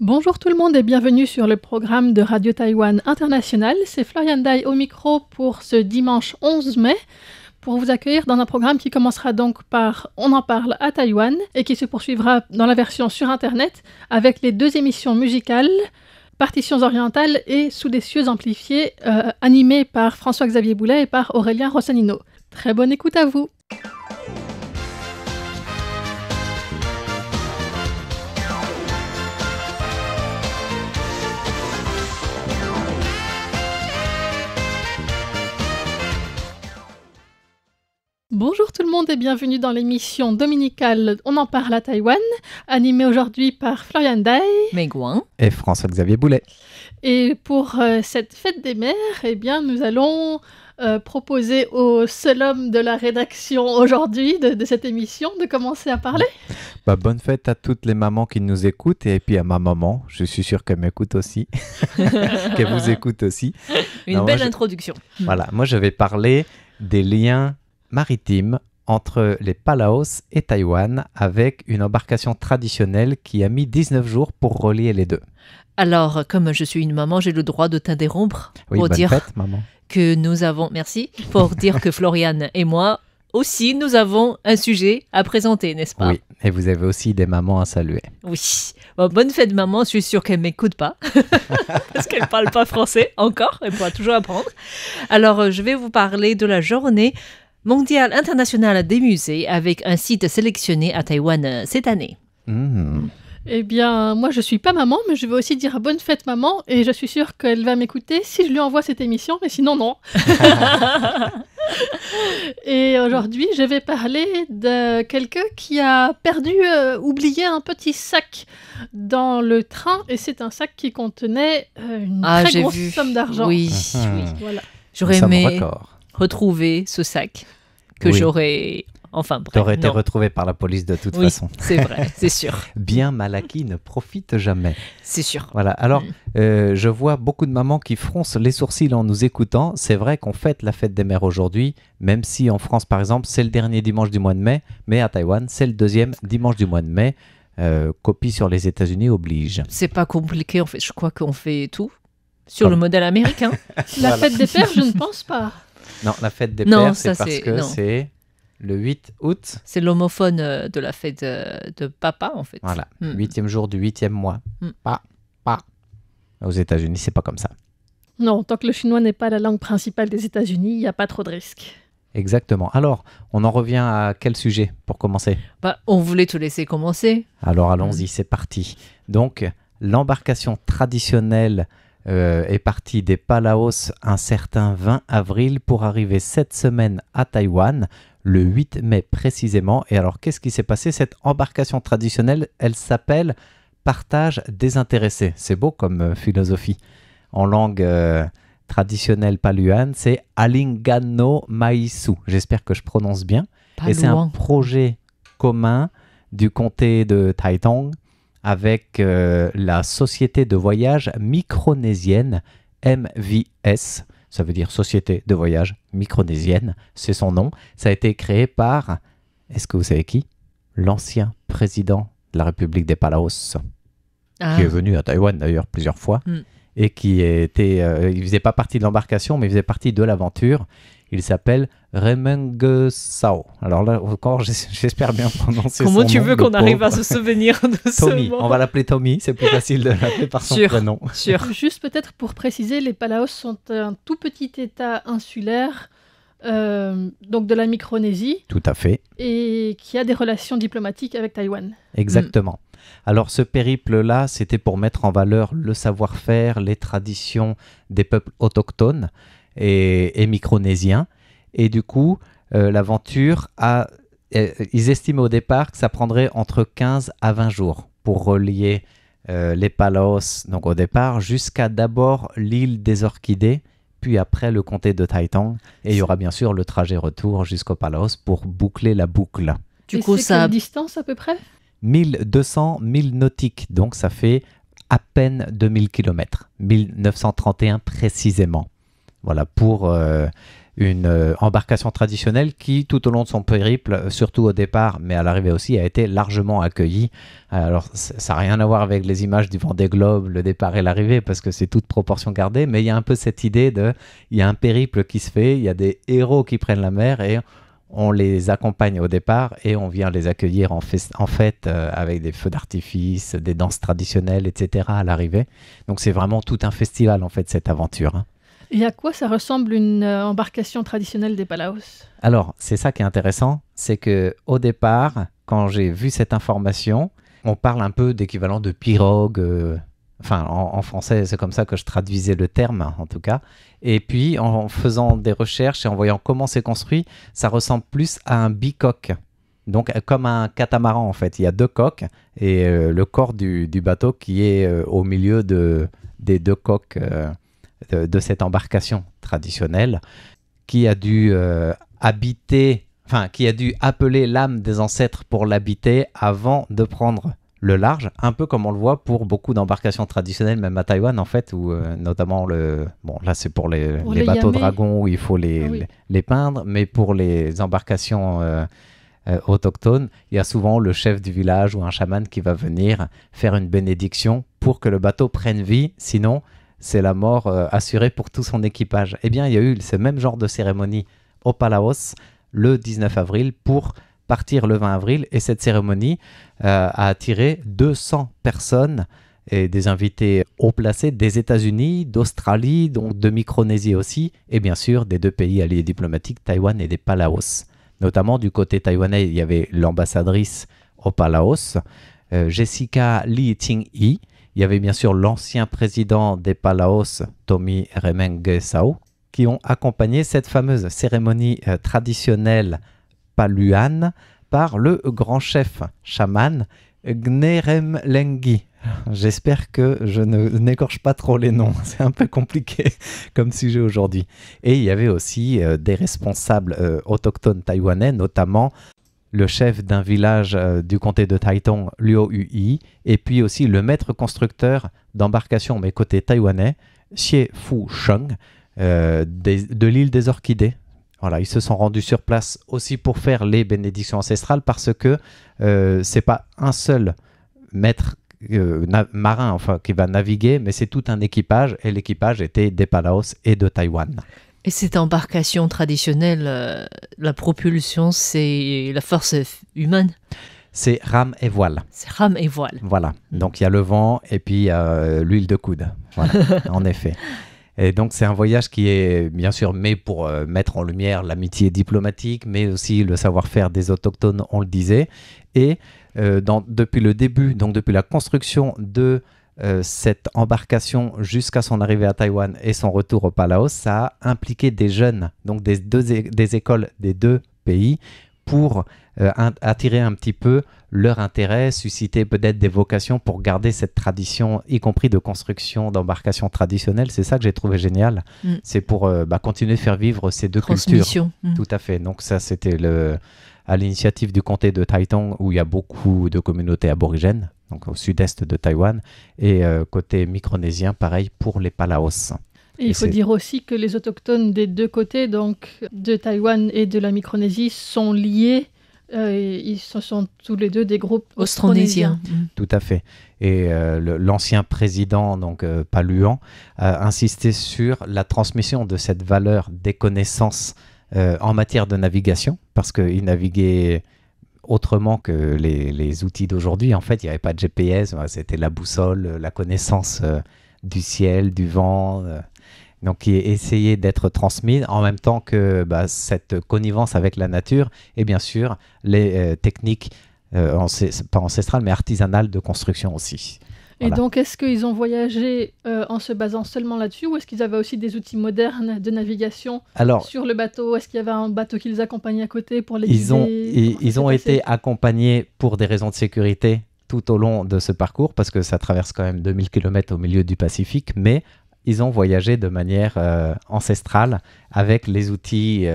Bonjour tout le monde et bienvenue sur le programme de Radio Taïwan International. C'est Florian Dai au micro pour ce dimanche 11 mai pour vous accueillir dans un programme qui commencera donc par On en parle à Taïwan et qui se poursuivra dans la version sur Internet avec les deux émissions musicales Partitions orientales et Sous des cieux amplifiés animées par François-Xavier Boulet et par Aurélien Rossanino. Très bonne écoute à vous. Bonjour tout le monde et bienvenue dans l'émission dominicale On en parle à Taïwan, animée aujourd'hui par Florian Dai, Mei Guang et François-Xavier Boulet. Et pour cette fête des mères, eh bien, nous allons proposer au seul homme de la rédaction aujourd'hui de cette émission de commencer à parler. Bonne fête à toutes les mamans qui nous écoutent et puis à ma maman, je suis sûr qu'elle m'écoute aussi, qu'elle vous écoute aussi. Une belle introduction. Voilà, moi je vais parler des liens maritimes entre les Palaos et Taïwan avec une embarcation traditionnelle qui a mis 19 jours pour relier les deux. Alors, comme je suis une maman, j'ai le droit de t'interrompre pour dire fête, maman. Que nous avons... Merci. Pour dire que Florian et moi aussi, nous avons un sujet à présenter, n'est-ce pas? Oui, et vous avez aussi des mamans à saluer. Oui. Bon, bonne fête, maman. Je suis sûre qu'elle ne m'écoute pas. Parce qu'elle ne parle pas français encore. Elle pourra toujours apprendre. Alors, je vais vous parler de la journée mondiale internationale des musées avec un site sélectionné à Taïwan cette année. Eh bien, moi, je suis pas maman, mais je vais aussi dire bonne fête, maman, et je suis sûre qu'elle va m'écouter si je lui envoie cette émission, mais sinon, non. Et aujourd'hui, je vais parler de quelqu'un qui a oublié un petit sac dans le train, et c'est un sac qui contenait une très grosse somme d'argent. Oui, oui. Voilà. J'aurais aimé retrouver ce sac que j'aurais... Enfin bref. T'aurais été retrouvé par la police de toute façon. C'est vrai, c'est sûr. Bien mal acquis ne profite jamais. C'est sûr. Voilà. Alors, je vois beaucoup de mamans qui froncent les sourcils en nous écoutant. C'est vrai qu'on fête la fête des mères aujourd'hui, même si en France, par exemple, c'est le dernier dimanche du mois de mai, mais à Taïwan, c'est le deuxième dimanche du mois de mai. Copie sur les États-Unis oblige. C'est pas compliqué, en fait. Je crois qu'on fait tout sur le modèle américain. La fête des pères, je ne pense pas. Non, la fête des pères, c'est parce que c'est... Le 8 août. C'est l'homophone de la fête de papa, en fait. Voilà, 8e jour du 8e mois. Pas. Aux États-Unis, c'est pas comme ça. Non, tant que le chinois n'est pas la langue principale des États-Unis, il n'y a pas trop de risques. Exactement. Alors, on en revient à quel sujet pour commencer? On voulait te laisser commencer. Alors, allons-y, c'est parti. Donc, l'embarcation traditionnelle est partie des Palaos un certain 20 avril pour arriver cette semaine à Taïwan, le 8 mai précisément. Et alors, qu'est-ce qui s'est passé? Cette embarcation traditionnelle, elle s'appelle Partage désintéressé. C'est beau comme philosophie. En langue traditionnelle paluane, c'est Alingano Maisu. J'espère que je prononce bien. Et c'est un projet commun du comté de Taitung avec la société de voyage micronésienne MVS. Ça veut dire Société de voyage micronésienne, c'est son nom. Ça a été créé par, est-ce que vous savez qui? L'ancien président de la République des Palaos, qui est venu à Taïwan d'ailleurs plusieurs fois, et qui était, il faisait pas partie de l'embarcation, mais il faisait partie de l'aventure. Il s'appelle Remenge Sao. Alors là encore, j'espère bien prononcer son nom. Comment tu veux qu'on arrive à se souvenir de Tommy. ce mot? On va l'appeler Tommy, c'est plus facile de l'appeler par son prénom. Sûr. Juste peut-être pour préciser, les Palaos sont un tout petit état insulaire, donc de la Micronésie. Tout à fait. Et qui a des relations diplomatiques avec Taïwan. Exactement. Alors ce périple-là, c'était pour mettre en valeur le savoir-faire, les traditions des peuples autochtones et micronésiens. Et du coup, l'aventure ils estimaient au départ que ça prendrait entre 15 à 20 jours pour relier les Palaos, donc au départ, jusqu'à d'abord l'île des Orchidées, puis après le comté de Taitung. Et il y aura bien sûr le trajet retour jusqu'aux Palaos pour boucler la boucle. Du coup, c'est quelle distance à peu près? 1200 milles nautiques, donc ça fait à peine 2000 km, 1931 précisément. Voilà, pour une embarcation traditionnelle qui, tout au long de son périple, surtout au départ, mais à l'arrivée aussi, a été largement accueillie. Alors, ça n'a rien à voir avec les images du Vendée Globe, le départ et l'arrivée, parce que c'est toute proportion gardée, mais il y a un peu cette idée il y a un périple qui se fait, il y a des héros qui prennent la mer et on les accompagne au départ et on vient les accueillir en fête avec des feux d'artifice, des danses traditionnelles, etc. à l'arrivée. Donc, c'est vraiment tout un festival, en fait, cette aventure, hein. Et à quoi ça ressemble une embarcation traditionnelle des Palaos? Alors, c'est ça qui est intéressant, c'est qu'au départ, quand j'ai vu cette information, on parle un peu d'équivalent de pirogue, en français, c'est comme ça que je traduisais le terme, en tout cas. Et puis, en faisant des recherches et en voyant comment c'est construit, ça ressemble plus à un bicoque. Donc, comme un catamaran, en fait. Il y a 2 coques et le corps du bateau qui est au milieu des 2 coques de cette embarcation traditionnelle qui a dû qui a dû appeler l'âme des ancêtres pour l'habiter avant de prendre le large, un peu comme on le voit pour beaucoup d'embarcations traditionnelles, même à Taïwan en fait, où notamment là c'est pour les bateaux dragons où il faut les peindre, mais pour les embarcations autochtones, il y a souvent le chef du village ou un chaman qui va venir faire une bénédiction pour que le bateau prenne vie, sinon c'est la mort assurée pour tout son équipage. Eh bien, il y a eu ce même genre de cérémonie au Palaos le 19 avril pour partir le 20 avril. Et cette cérémonie a attiré 200 personnes et des invités haut placés des États-Unis, d'Australie, donc de Micronésie aussi, et bien sûr des 2 pays alliés diplomatiques, Taïwan et des Palaos. Notamment du côté taïwanais, il y avait l'ambassadrice au Palaos, Jessica Lee Ting-hee. Il y avait bien sûr l'ancien président des Palaos, Tommy Remengesau, qui ont accompagné cette fameuse cérémonie traditionnelle paluane par le grand chef chaman Gneremlengi. J'espère que je n'écorche pas trop les noms, c'est un peu compliqué comme sujet aujourd'hui. Et il y avait aussi des responsables autochtones taïwanais, notamment le chef d'un village du comté de Taitung, Luo Hui, et puis aussi le maître constructeur d'embarcation, mais côté taïwanais, Xie Fu Sheng, de l'île des Orchidées. Voilà, ils se sont rendus sur place aussi pour faire les bénédictions ancestrales parce que c'est pas un seul maître marin qui va naviguer, mais c'est tout un équipage, et l'équipage était des Palaos et de Taïwan. Et cette embarcation traditionnelle, la propulsion, c'est la force humaine? C'est rame et voile. C'est rame et voile. Voilà, donc il y a le vent et puis l'huile de coude, voilà, en effet. Et donc c'est un voyage qui est bien sûr mais pour mettre en lumière l'amitié diplomatique, mais aussi le savoir-faire des autochtones, on le disait. Et depuis le début, donc depuis la construction de cette embarcation jusqu'à son arrivée à Taïwan et son retour au Palaos, ça a impliqué des jeunes, donc des écoles des 2 pays, pour attirer un petit peu leur intérêt, susciter peut-être des vocations pour garder cette tradition, y compris de construction d'embarcations traditionnelles. C'est ça que j'ai trouvé génial. C'est pour continuer de faire vivre ces 2 cultures. Tout à fait. Donc ça, c'était à l'initiative du comté de Taitung, où il y a beaucoup de communautés aborigènes, donc au sud-est de Taïwan, et côté micronésien, pareil pour les Palaos. Et il faut dire aussi que les autochtones des 2 côtés, donc de Taïwan et de la Micronésie, sont liés. Ils sont tous les 2 des groupes austronésiens. Tout à fait. Et l'ancien président, donc Paluan, a insisté sur la transmission de cette valeur des connaissances en matière de navigation, parce qu'il naviguait autrement que les outils d'aujourd'hui. En fait, il n'y avait pas de GPS, c'était la boussole, la connaissance du ciel, du vent, donc qui essayait d'être transmise en même temps que cette connivence avec la nature et bien sûr les techniques, pas ancestrales, mais artisanales de construction aussi. Voilà. Et donc, est-ce qu'ils ont voyagé en se basant seulement là-dessus, ou est-ce qu'ils avaient aussi des outils modernes de navigation sur le bateau? Est-ce qu'il y avait un bateau qui les accompagnait à côté pour les guider? Ils ont été accompagnés pour des raisons de sécurité tout au long de ce parcours, parce que ça traverse quand même 2000 km au milieu du Pacifique, mais ils ont voyagé de manière ancestrale avec les outils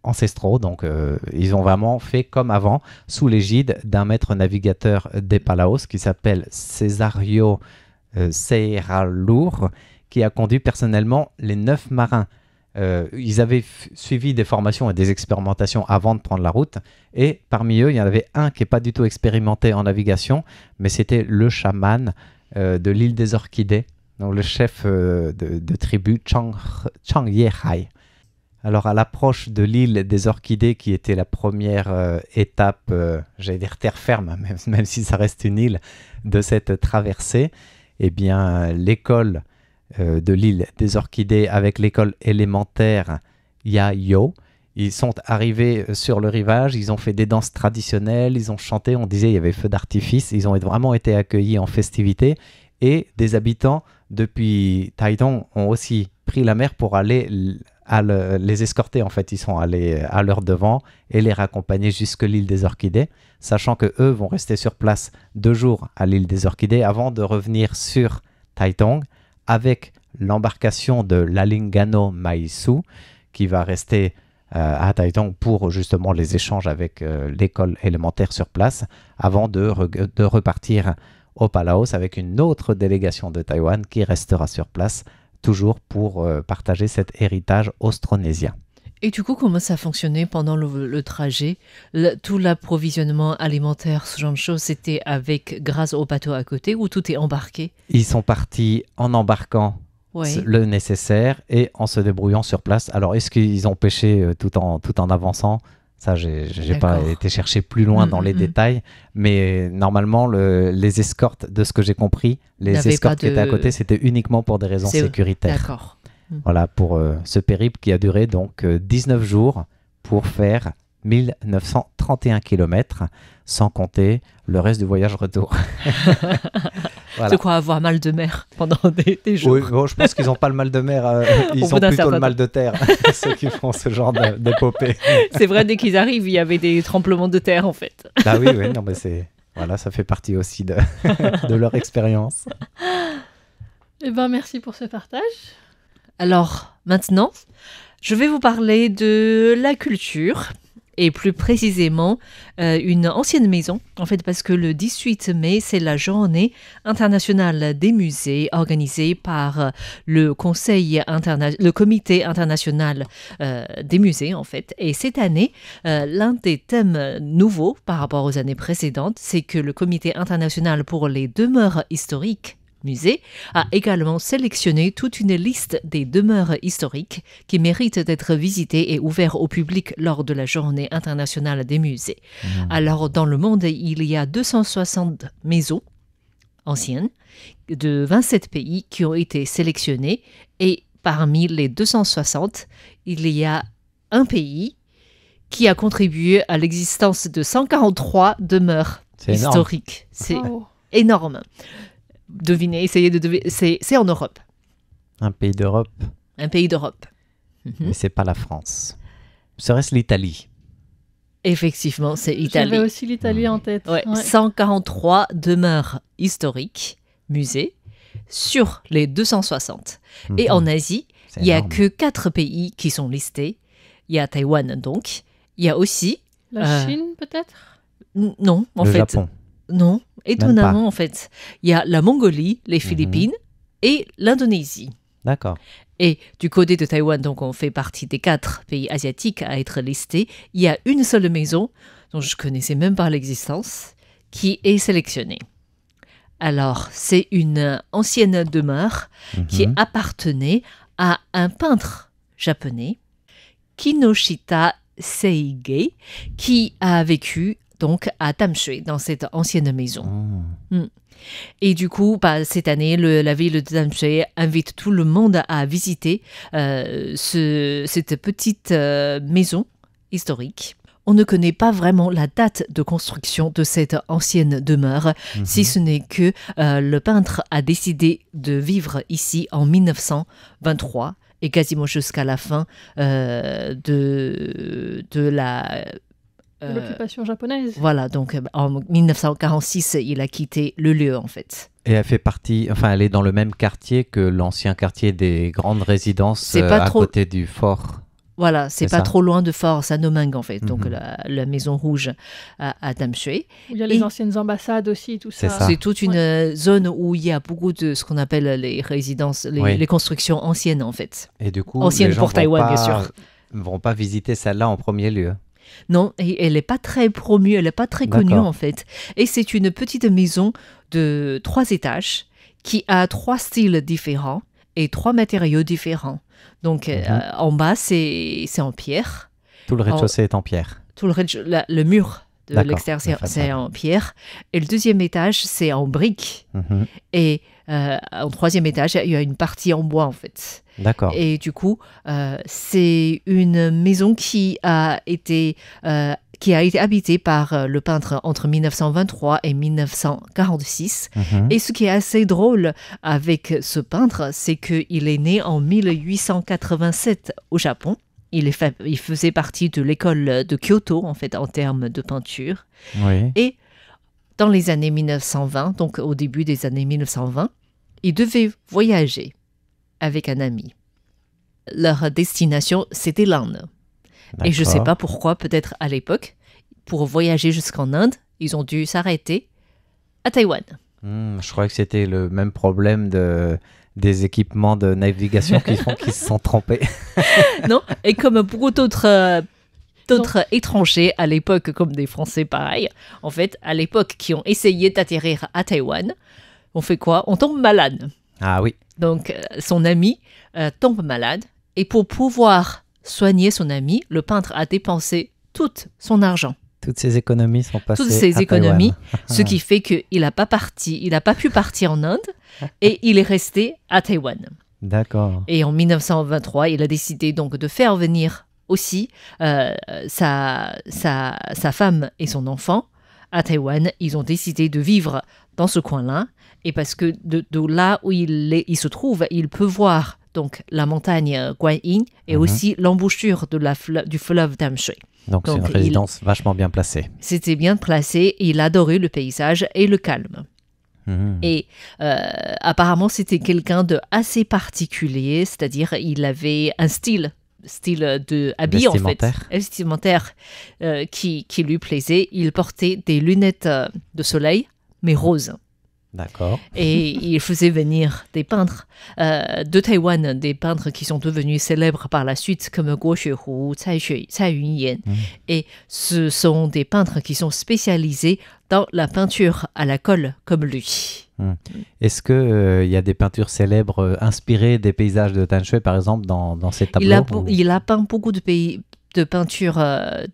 ancestraux. Donc, ils ont vraiment fait comme avant, sous l'égide d'un maître navigateur des Palaos qui s'appelle Cesario Seiralour, qui a conduit personnellement les 9 marins Ils avaient suivi des formations et des expérimentations avant de prendre la route. Et parmi eux, il y en avait un qui n'est pas du tout expérimenté en navigation, mais c'était le chaman de l'île des Orchidées, donc le chef de tribu Chang Yehai. Alors à l'approche de l'île des Orchidées, qui était la première étape, j'allais dire terre ferme, même si ça reste une île, de cette traversée, eh bien l'école de l'île des Orchidées avec l'école élémentaire Yayo, ils sont arrivés sur le rivage, ils ont fait des danses traditionnelles, ils ont chanté, on disait il y avait feu d'artifice, ils ont vraiment été accueillis en festivité, et des habitants depuis Taitung ont aussi pris la mer pour aller les escorter. En fait, ils sont allés à leur devant et les raccompagner jusque l'île des Orchidées, sachant que eux vont rester sur place 2 jours à l'île des Orchidées avant de revenir sur Taitung avec l'embarcation de l'Alingano Maisu qui va rester à Taitung pour justement les échanges avec l'école élémentaire sur place avant de repartir au Palaos avec une autre délégation de Taïwan qui restera sur place toujours pour partager cet héritage austronésien. Et du coup, comment ça fonctionnait pendant le trajet? Tout l'approvisionnement alimentaire, ce genre de choses, c'était grâce au bateau à côté ou tout est embarqué? Ils sont partis en embarquant le nécessaire et en se débrouillant sur place. Alors, est-ce qu'ils ont pêché tout en avançant? Ça, j'ai pas été chercher plus loin dans les détails, mais normalement, les escortes, de ce que j'ai compris, les escortes qui étaient à côté, c'était uniquement pour des raisons sécuritaires. D'accord. Voilà, pour ce périple qui a duré donc 19 jours pour faire 1931 km, sans compter le reste du voyage retour. Voilà. De quoi avoir mal de mer pendant des jours. Oui, bon, je pense qu'ils n'ont pas le mal de mer, ils ont plutôt le mal de terre, ceux qui font ce genre d'épopée. C'est vrai, dès qu'ils arrivent, il y avait des tremblements de terre en fait. Ah oui, non, mais voilà, ça fait partie aussi de leur expérience. Eh ben, merci pour ce partage. Alors, maintenant, je vais vous parler de la culture, et plus précisément une ancienne maison, en fait, parce que le 18 mai, c'est la journée internationale des musées organisée par le comité international des musées, en fait. Et cette année, l'un des thèmes nouveaux par rapport aux années précédentes, c'est que le comité international pour les demeures historiques musée a également sélectionné toute une liste des demeures historiques qui méritent d'être visitées et ouvertes au public lors de la journée internationale des musées. Alors, dans le monde, il y a 260 maisons anciennes de 27 pays qui ont été sélectionnées, et parmi les 260, il y a un pays qui a contribué à l'existence de 143 demeures historiques. C'est énorme. Devinez, essayez de deviner. C'est en Europe. Un pays d'Europe. Un pays d'Europe. Mais c'est pas la France. Serait-ce l'Italie? Effectivement, c'est l'Italie. J'avais aussi l'Italie en tête. Ouais. 143 demeures historiques, musées, sur les 260. Et en Asie, il n'y a que 4 pays qui sont listés. Il y a Taïwan, donc. Il y a aussi... La Chine, peut-être? Le Non, en fait. Japon. Non, étonnamment, en fait. Il y a la Mongolie, les Philippines et l'Indonésie. D'accord. Et du côté de Taïwan, donc on fait partie des 4 pays asiatiques à être listés. Il y a une seule maison, dont je ne connaissais même pas l'existence, qui est sélectionnée. Alors, c'est une ancienne demeure qui appartenait à un peintre japonais, Kinoshita Seige, qui a vécu donc à Tamsui, dans cette ancienne maison. Et du coup, cette année, la ville de Tamsui invite tout le monde à visiter cette petite maison historique. On ne connaît pas vraiment la date de construction de cette ancienne demeure, si ce n'est que le peintre a décidé de vivre ici en 1923 et quasiment jusqu'à la fin de l'occupation japonaise. Voilà, donc en 1946, il a quitté le lieu, en fait. Et elle fait partie, elle est dans le même quartier que l'ancien quartier des grandes résidences côté du fort. Voilà, c'est pas ça. trop loin de Fort Sanomang en fait, donc la Maison Rouge à Tamsui. Où il y a les Et- anciennes ambassades aussi, tout C'est ça. ça. C'est toute une zone où il y a beaucoup de ce qu'on appelle les résidences, Oui. les constructions anciennes en fait. Et du coup, Ancienne les gens pour Taïwan, bien sûr. vont pas visiter celle-là en premier lieu. Non, et elle n'est pas très promue, elle n'est pas très connue D'accord. en fait. Et c'est une petite maison de 3 étages qui a 3 styles différents et 3 matériaux différents. Donc en bas, c'est en pierre. Tout le rez-de-chaussée est en pierre. Tout le mur de D'accord, l'extérieur, la c'est façade. en pierre. Et le deuxième étage, c'est en briques. Mhm. Et en troisième étage, il y a une partie en bois en fait. D'accord. Et du coup, c'est une maison qui a été habitée par le peintre entre 1923 et 1946. Mhm. Et ce qui est assez drôle avec ce peintre, c'est qu'il est né en 1887 au Japon. Il faisait partie de l'école de Kyoto, en fait, en termes de peinture. Oui. Et dans les années 1920, donc au début des années 1920, il devait voyager avec un ami. Leur destination, c'était l'Inde. Et je ne sais D'accord. pas pourquoi, peut-être à l'époque, pour voyager jusqu'en Inde, ils ont dû s'arrêter à Taïwan. Je crois que c'était le même problème des équipements de navigation qui font qu'ils se sont trompés. Non? Et comme beaucoup d'autres étrangers à l'époque, comme des Français pareil, en fait, à l'époque, qui ont essayé d'atterrir à Taïwan, on fait quoi? On tombe malade. Ah oui. Donc, son ami tombe malade. Et pour pouvoir soigner son ami, le peintre a dépensé tout son argent. Toutes ces économies sont passées Toutes ces à économies, Taïwan. ce qui fait qu'il n'a pas pu partir en Inde et il est resté à Taïwan. D'accord. Et en 1923, il a décidé donc de faire venir aussi sa femme et son enfant à Taïwan. Ils ont décidé de vivre dans ce coin-là et parce que de là où il se trouve, il peut voir donc la montagne Guanyin et aussi l'embouchure du fleuve Tamsui. Donc c'est une Donc, résidence vachement bien placée. C'était bien placé, il adorait le paysage et le calme. Mhm. Et apparemment, c'était quelqu'un de assez particulier, c'est-à-dire il avait un style de habit en fait, vestimentaire qui lui plaisait. Il portait des lunettes de soleil, mais roses. D'accord. Et il faisait venir des peintres de Taïwan, des peintres qui sont devenus célèbres par la suite, comme Guo Xuehu, Tsai Yun-yen. Et ce sont des peintres qui sont spécialisés dans la peinture à la colle, comme lui. Est-ce qu'il y a des peintures célèbres inspirées des paysages de Tamsui, par exemple, dans ces tableaux Il a peint beaucoup de peintures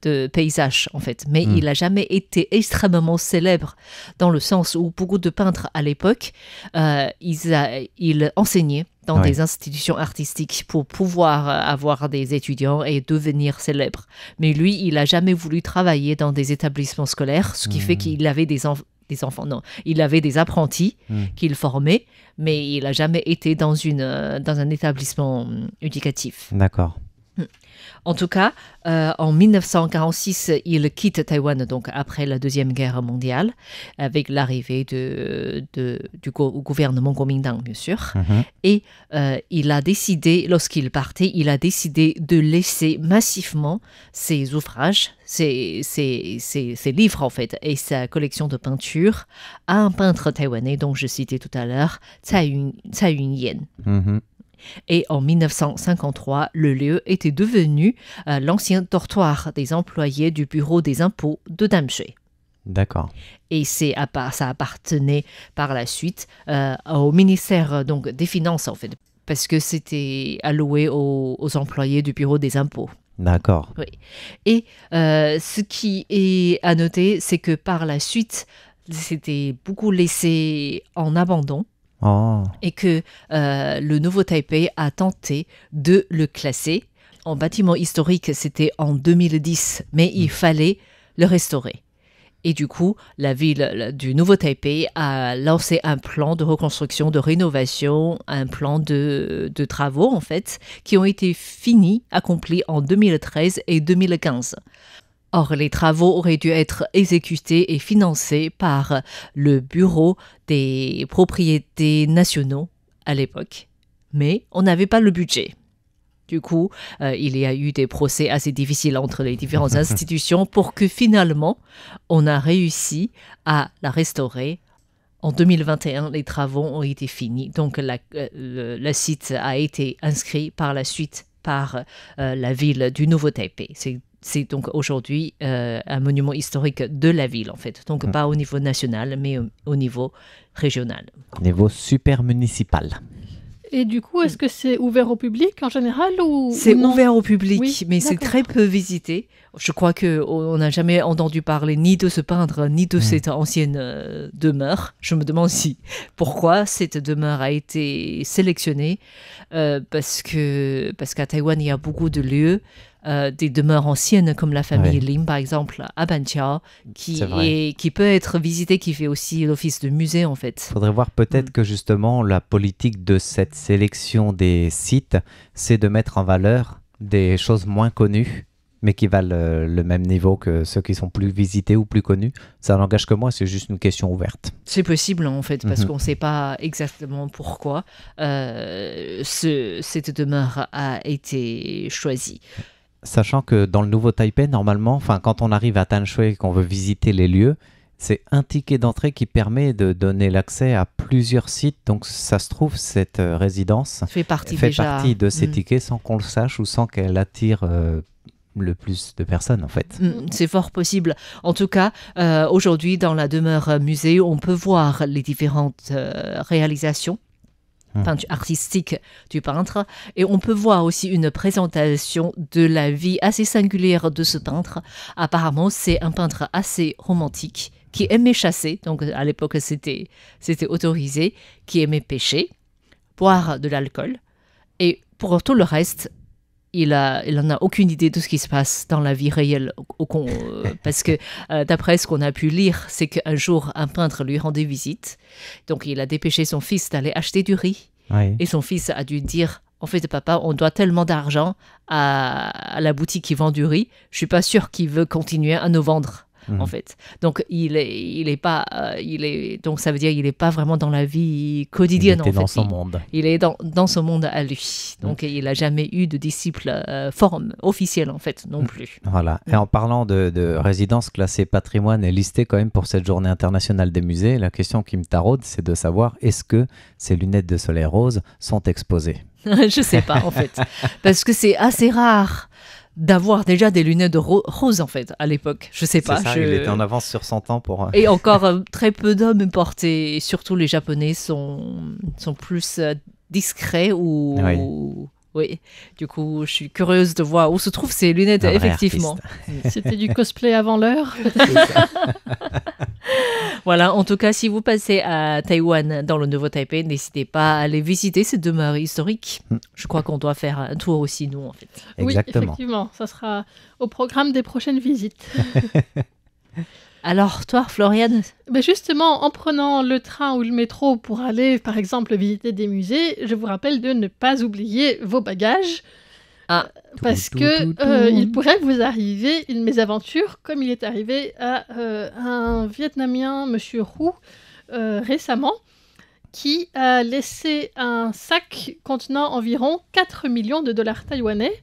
de paysages, en fait. Mais il n'a jamais été extrêmement célèbre dans le sens où beaucoup de peintres à l'époque, ils enseignaient dans des institutions artistiques pour pouvoir avoir des étudiants et devenir célèbres. Mais lui, il n'a jamais voulu travailler dans des établissements scolaires, ce qui fait qu'il avait des enfants, non. Il avait des apprentis qu'il formait, mais il n'a jamais été dans un établissement éducatif. D'accord. En tout cas, en 1946, il quitte Taïwan, donc après la Deuxième Guerre mondiale, avec l'arrivée du gouvernement Kuomintang, bien sûr. Et il a décidé, lorsqu'il partait, il a décidé de laisser massivement ses ouvrages, ses livres en fait, et sa collection de peintures à un peintre taïwanais dont je citais tout à l'heure, Tsai Yun-yen. Et en 1953, le lieu était devenu l'ancien dortoir des employés du bureau des impôts de Tamsui. D'accord. Et ça appartenait par la suite au ministère donc, des Finances, en fait, parce que c'était alloué aux employés du bureau des impôts. D'accord. Oui. Et ce qui est à noter, c'est que par la suite, c'était beaucoup laissé en abandon. Et que le Nouveau Taipei a tenté de le classer. En bâtiment historique, c'était en 2010, mais il fallait le restaurer. Et du coup, la ville du Nouveau Taipei a lancé un plan de reconstruction, de rénovation, un plan de travaux, en fait, qui ont été accomplis en 2013 et 2015. Or, les travaux auraient dû être exécutés et financés par le Bureau des propriétés nationaux à l'époque. Mais on n'avait pas le budget. Du coup, il y a eu des procès assez difficiles entre les différentes institutions pour que finalement, on a réussi à la restaurer. En 2021, les travaux ont été finis. Donc, le site a été inscrit par la suite par la ville du Nouveau Taipei. C'est donc aujourd'hui un monument historique de la ville, en fait. Donc, pas au niveau national, mais au niveau régional. Au niveau super municipal. Et du coup, est-ce que c'est ouvert au public en général ou C'est non? ouvert au public, Oui, mais c'est d'accord. très peu visité. Je crois qu'on n'a jamais entendu parler ni de ce peintre, ni de cette ancienne demeure. Je me demande pourquoi cette demeure a été sélectionnée. Parce qu'à Taïwan, il y a beaucoup de lieux, des demeures anciennes comme la famille Lim, par exemple, à Banqiao, qui peut être visitée, qui fait aussi l'office de musée, en fait. Il faudrait voir peut-être que justement la politique de cette sélection des sites, c'est de mettre en valeur des choses moins connues, mais qui valent le même niveau que ceux qui sont plus visités ou plus connus. Ça n'engage que moi, c'est juste une question ouverte. C'est possible, en fait, parce qu'on ne sait pas exactement pourquoi cette demeure a été choisie. Sachant que dans le Nouveau Taipei, normalement, quand on arrive à Tanshui et qu'on veut visiter les lieux, c'est un ticket d'entrée qui permet de donner l'accès à plusieurs sites. Donc, ça se trouve, cette résidence fait partie de ces tickets sans qu'on le sache ou sans qu'elle attire le plus de personnes, en fait. C'est fort possible. En tout cas, aujourd'hui, dans la demeure musée, on peut voir les différentes réalisations artistique du peintre, et on peut voir aussi une présentation de la vie assez singulière de ce peintre. Apparemment, c'est un peintre assez romantique qui aimait chasser, donc à l'époque c'était autorisé, qui aimait pêcher, boire de l'alcool, et pour tout le reste, il n'en a aucune idée de ce qui se passe dans la vie réelle, parce que d'après ce qu'on a pu lire, c'est qu'un jour, un peintre lui rendait visite. Donc, il a dépêché son fils d'aller acheter du riz. Oui. Et son fils a dû dire, en fait, papa, on doit tellement d'argent à la boutique qui vend du riz, je suis pas sûr qu'il veut continuer à nous vendre. En fait. Donc, donc ça veut dire qu'il n'est pas vraiment dans la vie quotidienne. Il était dans son monde. Il est dans son monde à lui. Donc, il n'a jamais eu de disciple officiel, en fait, non plus. Voilà. Et en parlant de résidence classée patrimoine et listée quand même pour cette journée internationale des musées, la question qui me taraude, c'est de savoir est-ce que ces lunettes de soleil rose sont exposées? Je sais pas, en fait. Parce que c'est assez rare d'avoir déjà des lunettes de rose, en fait, à l'époque. Je sais pas. Il était en avance sur son temps pour... Et encore, très peu d'hommes portaient, et surtout les Japonais sont plus discrets ou... Oui. Du coup, je suis curieuse de voir où se trouvent ces lunettes, effectivement. C'était du cosplay avant l'heure. Voilà, en tout cas, si vous passez à Taïwan, dans le Nouveau Taipei, n'hésitez pas à aller visiter cette demeure historique. Je crois qu'on doit faire un tour aussi, nous, en fait. Exactement. Oui, effectivement. Ça sera au programme des prochaines visites. Alors, toi, Floriane? Mais justement, en prenant le train ou le métro pour aller, par exemple, visiter des musées, je vous rappelle de ne pas oublier vos bagages. Parce que il pourrait vous arriver une mésaventure, comme il est arrivé à un Vietnamien, Monsieur Hu, récemment, qui a laissé un sac contenant environ 4 millions de dollars taïwanais,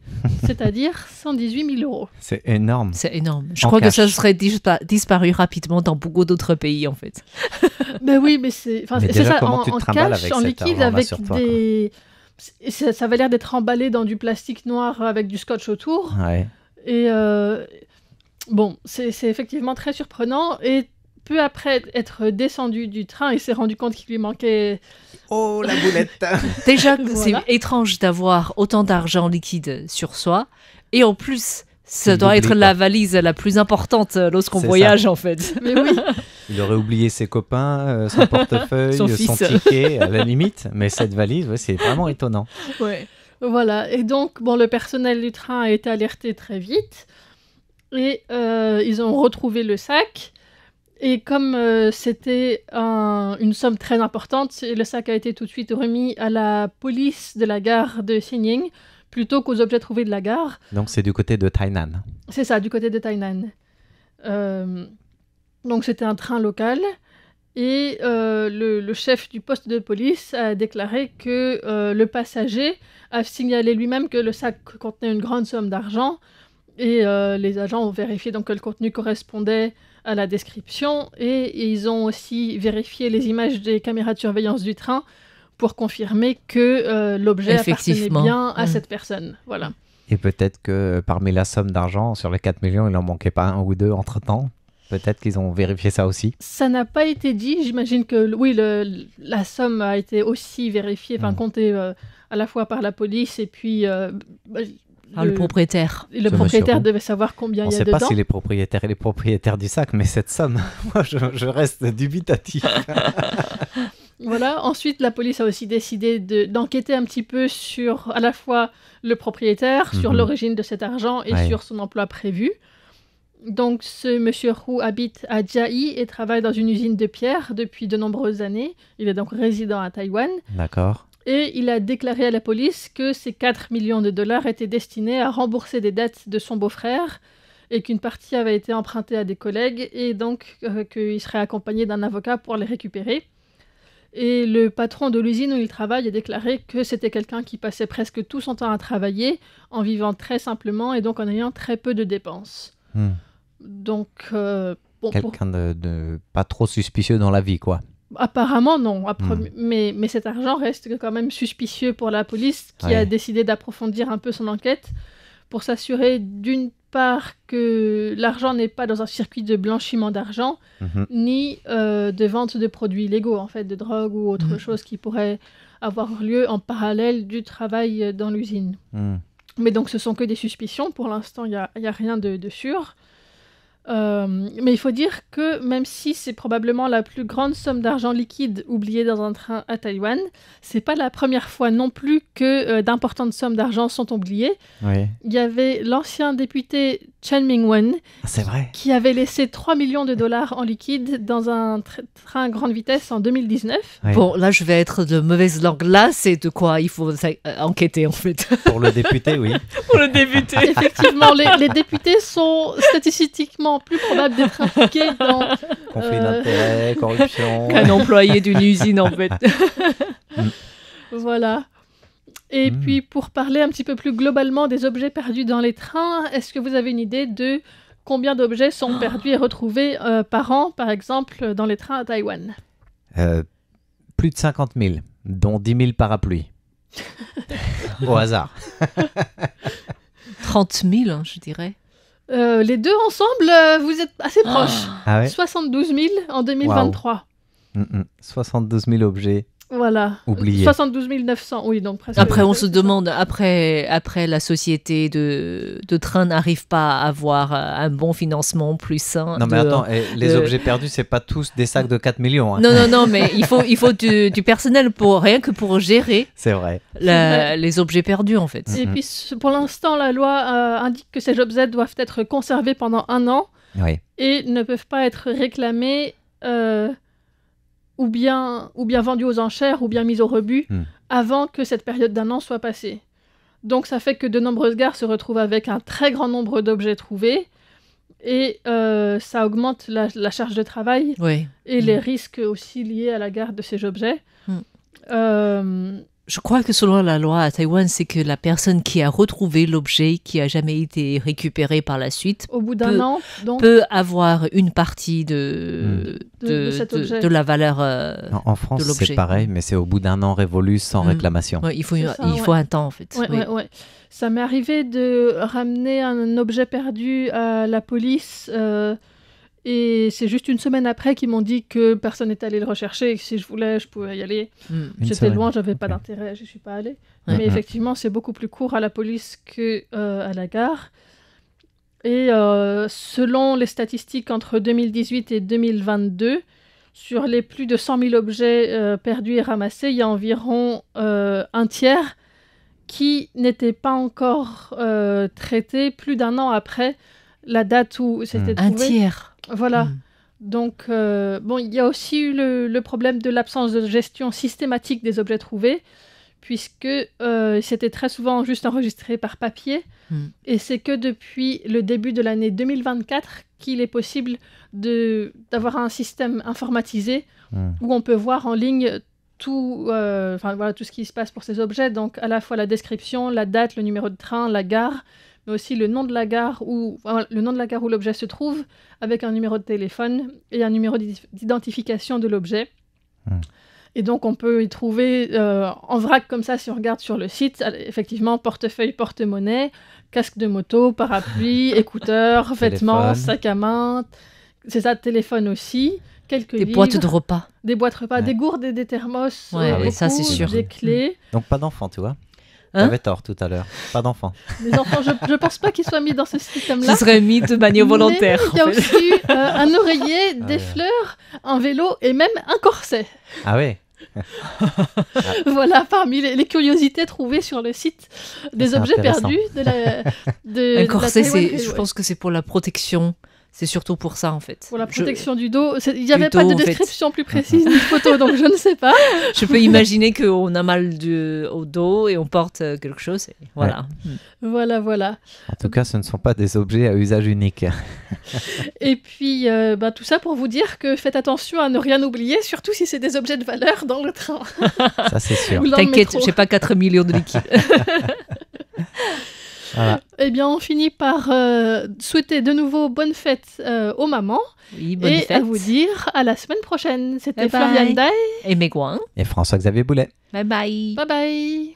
c'est-à-dire 118 000 euros. C'est énorme. C'est énorme. Je crois que ça serait disparu rapidement dans beaucoup d'autres pays, en fait. Ben oui, mais c'est déjà, ça, comment tu te trimbales avec en cet liquide, argent-là avec sur toi, des... Ça avait l'air d'être emballé dans du plastique noir avec du scotch autour. Ouais. Et bon, c'est effectivement très surprenant. Et peu après être descendu du train, il s'est rendu compte qu'il lui manquait... Oh, la boulette. Déjà, Voilà. c'est étrange d'avoir autant d'argent liquide sur soi. Et en plus, ça doit être la valise la plus importante lorsqu'on voyage, en fait. Mais oui. Il aurait oublié ses copains, son portefeuille, son ticket, à la limite. Mais cette valise, c'est vraiment étonnant. Ouais. Voilà. Et donc, bon, le personnel du train a été alerté très vite. Et ils ont retrouvé le sac. Et comme c'était une somme très importante, le sac a été tout de suite remis à la police de la gare de Xining, plutôt qu'aux objets trouvés de la gare. Donc c'est du côté de Tainan. C'est ça, du côté de Tainan. Donc c'était un train local. Et le chef du poste de police a déclaré que le passager a signalé lui-même que le sac contenait une grande somme d'argent. Et les agents ont vérifié donc que le contenu correspondait à la description. Et ils ont aussi vérifié les images des caméras de surveillance du train pour confirmer que l'objet appartenait bien à cette personne. Voilà. Et peut-être que parmi la somme d'argent, sur les 4 millions, il en manquait pas un ou deux entre-temps. Peut-être qu'ils ont vérifié ça aussi. Ça n'a pas été dit. J'imagine que oui, la somme a été aussi vérifiée, comptée à la fois par la police et puis le propriétaire. Le propriétaire devait savoir combien il y a dedans. On ne sait pas si les propriétaires et les propriétaires du sac, mais cette somme, moi je reste dubitatif. Voilà. Ensuite, la police a aussi décidé d'enquêter un petit peu sur à la fois le propriétaire, sur l'origine de cet argent et sur son emploi prévu. Donc, ce monsieur Roux habite à Jiayi et travaille dans une usine de pierre depuis de nombreuses années. Il est donc résident à Taïwan. D'accord. Et il a déclaré à la police que ces 4 millions de dollars étaient destinés à rembourser des dettes de son beau-frère et qu'une partie avait été empruntée à des collègues et donc qu'il serait accompagné d'un avocat pour les récupérer. Et le patron de l'usine où il travaille a déclaré que c'était quelqu'un qui passait presque tout son temps à travailler en vivant très simplement et donc en ayant très peu de dépenses. Donc, quelqu'un de pas trop suspicieux dans la vie, quoi. Apparemment, non. Mais cet argent reste quand même suspicieux pour la police qui a décidé d'approfondir un peu son enquête pour s'assurer d'une part que l'argent n'est pas dans un circuit de blanchiment d'argent ni de vente de produits illégaux, en fait, de drogue ou autre chose qui pourrait avoir lieu en parallèle du travail dans l'usine. Mais donc, ce sont que des suspicions. Pour l'instant, il n'y a rien de sûr. Mais il faut dire que même si c'est probablement la plus grande somme d'argent liquide oubliée dans un train à Taïwan, c'est pas la première fois non plus que d'importantes sommes d'argent sont oubliées. Il y avait l'ancien député Chen Ming-wen qui avait laissé 3 millions de dollars en liquide dans un train grande vitesse en 2019. Bon, là je vais être de mauvaise langue. Là, c'est de quoi il faut enquêter en fait. Pour le député, oui. Pour le député. Effectivement, les députés sont statistiquement plus probables d'être impliqués dans... conflit d'intérêts, corruption... Qu'un employé d'une usine, en fait. Voilà. Et puis, pour parler un petit peu plus globalement des objets perdus dans les trains, est-ce que vous avez une idée de combien d'objets sont perdus et retrouvés par an, par exemple, dans les trains à Taïwan ? Plus de 50 000, dont 10 000 parapluies. Au hasard. 30 000, je dirais. Les deux ensemble, vous êtes assez proches. 72 000 en 2023. Wow. 72 000 objets. Voilà. Oubliés. 72 900, oui, donc presque. Après, on se demande, après la société de train n'arrive pas à avoir un bon financement plus sain. Non, mais attends, les objets perdus, c'est pas tous des sacs de 4 millions. Hein. Non, mais il faut du personnel rien que pour gérer c'est vrai. Les objets perdus, en fait. Et puis, pour l'instant, la loi indique que ces objets doivent être conservés pendant 1 an et ne peuvent pas être réclamés ou bien vendus aux enchères ou bien mis au rebut avant que cette période d'1 an soit passée. Donc ça fait que de nombreuses gares se retrouvent avec un très grand nombre d'objets trouvés et ça augmente la charge de travail et les risques aussi liés à la garde de ces objets. Je crois que selon la loi à Taïwan, c'est que la personne qui a retrouvé l'objet qui a jamais été récupéré par la suite au bout d'1 an, donc, peut avoir une partie de la valeur en France, de l'objet. C'est pareil, mais c'est au bout d'1 an révolu sans réclamation. Il faut un temps, en fait. Ça m'est arrivé de ramener un objet perdu à la police et c'est juste une semaine après qu'ils m'ont dit que personne n'était allé le rechercher et que si je voulais, je pouvais y aller. J'étais loin, j'avais pas d'intérêt, je suis pas allée. Mais effectivement, c'est beaucoup plus court à la police qu'à la gare. Et selon les statistiques entre 2018 et 2022, sur les plus de 100 000 objets perdus et ramassés, il y a environ un tiers qui n'étaient pas encore traités plus d'1 an après la date où c'était trouvé. Un tiers. Voilà. Donc, il y a aussi eu le problème de l'absence de gestion systématique des objets trouvés, puisque c'était très souvent juste enregistré par papier. Et c'est que depuis le début de l'année 2024 qu'il est possible d'avoir un système informatisé où on peut voir en ligne tout ce qui se passe pour ces objets, donc à la fois la description, la date, le numéro de train, la gare, mais aussi le nom de la gare où l'objet se trouve, avec un numéro de téléphone et un numéro d'identification de l'objet. Et donc on peut y trouver en vrac comme ça, si on regarde sur le site, effectivement portefeuille, porte-monnaie, casque de moto, parapluie, écouteurs, vêtements, sac à main, c'est ça, téléphone aussi. Quelques livres, boîtes de repas. Des boîtes repas, des gourdes et des thermos. Oui, ça c'est sûr. Des clés. Donc pas d'enfants, tu vois. J'avais tort tout à l'heure. Pas d'enfants. Les enfants, je pense pas qu'ils soient mis dans ce système-là. Ce serait mis de manière volontaire. Il y a aussi un oreiller, des fleurs, un vélo et même un corset. Ah oui. Voilà, parmi les curiosités trouvées sur le site des objets perdus un corset, je pense que c'est pour la protection. C'est surtout pour ça, en fait. Pour la protection du dos. Il n'y avait pas de description plus précise ni de photo, donc je ne sais pas. Je peux imaginer qu'on a mal au dos et on porte quelque chose. Et voilà. Ouais. Voilà. En tout cas, ce ne sont pas des objets à usage unique. Et puis, tout ça pour vous dire que faites attention à ne rien oublier, surtout si c'est des objets de valeur dans le train. Ça, c'est sûr. T'inquiète, j'ai pas 4 millions de liquides. Voilà. Eh bien, on finit par souhaiter de nouveau bonne fête aux mamans. Oui, bonne fête. Et à vous dire à la semaine prochaine. C'était Florian Day et Megouin et François-Xavier Boulet. Bye bye. Bye bye.